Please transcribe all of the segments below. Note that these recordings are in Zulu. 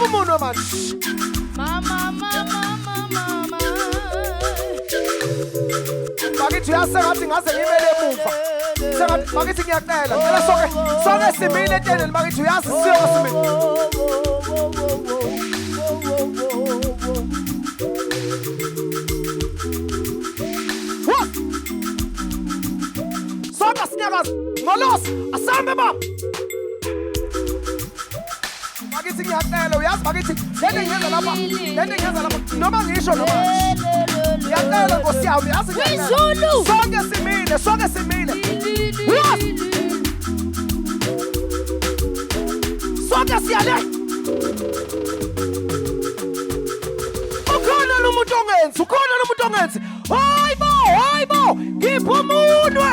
umuntu manje. Mama. Bakithi uyasengathi ngaze ngimele emuva. Sengathi bakithi ngiyacela. Ngicela sonke simile entendeni bakithi uyazi siyo simile. Sonke sinyakaza. Ngolosi asambe baba. Bakithi ngiyacela uyazi bakithi lento ngiyenza lapha. Noma ngisho noma. Ngiyacela Nkosi yami yazi ngiyacela. Sonke simile. Sonke siyale. Ukhona lo muntu ongenzi. Hayibo. Ngiphumulwe.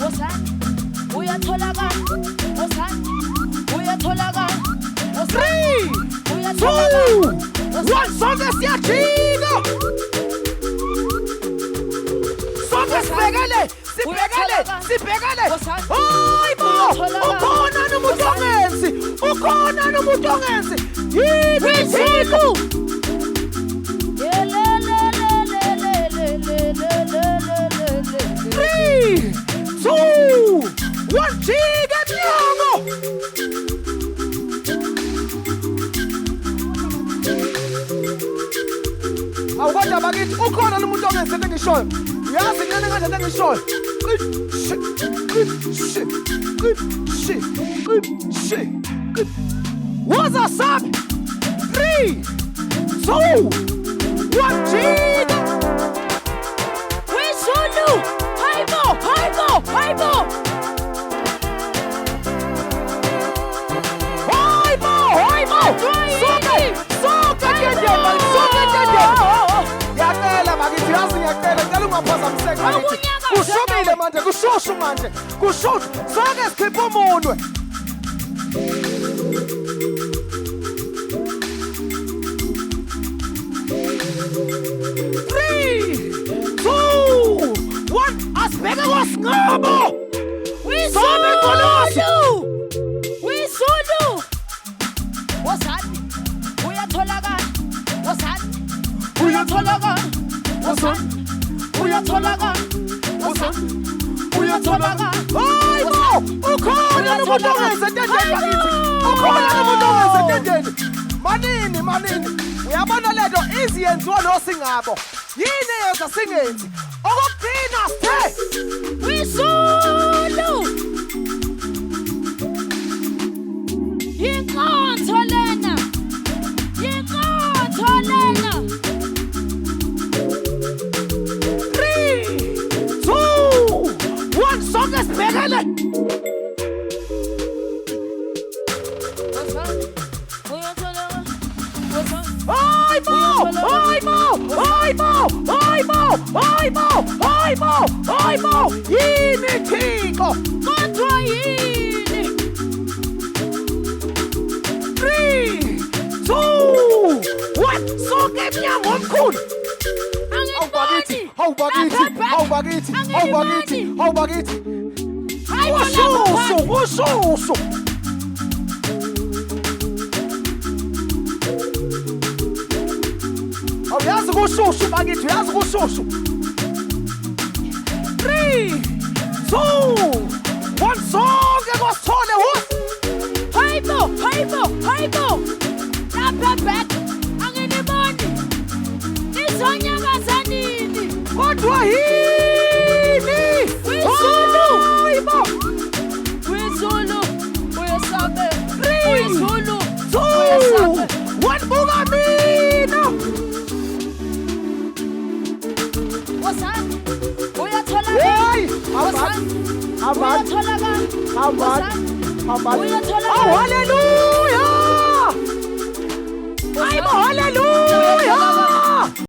Wosani uyatholakala. 3, 2, 1, sonke siyajika. Sonke sibhekele. Hayibo, ukhona nomuntu ongenzi. Yini thixo. 3, 2, 1, jika emnyango. Awukodwa bakithi ukhona nomuntu ongenzi into engishoyo. Uyazi ngene kanje into engishoyo. What's up, son? 3, 2, 1, jika. Wezulu. Hayibo. Sonke entendeni. Ngiyacela bakithi yazi ngiyacela ungaphazamiseki bakithi. Kushumile manje, kushushu manje. Sonke sikhipha umunwe. Three, 2, 1, asibheke kwaSingabo. Wezulu. Wosani uyatholakala. Hayibo, ukhona nomuntu ongenzi entendeni bakithi. Manini. Uyabona lento iziyenziwa noSingabo. Yini eyenza singenzi? Okugcina sithe. Wezulu. Yinkonzo lena. 3, 2, 1, sonke sibhekele. Hayibo. Yini thixo. Kodwa yini? 3, 2, 1, sonke emnyango omkhulu. Awubakithi. Ushushu. Awuyazi kushushu bakithi, 3, 2, 1, sonke kwasithole. Hayibo. Lapha back. Anginiboni. Nizonyakaza nini? Kodwa yini? Wezulu. Uyasabe. 3, Wezulu. 2, 1, buka mina. Wosani uyatholakala. Oh, hallelujah! Hallelujah!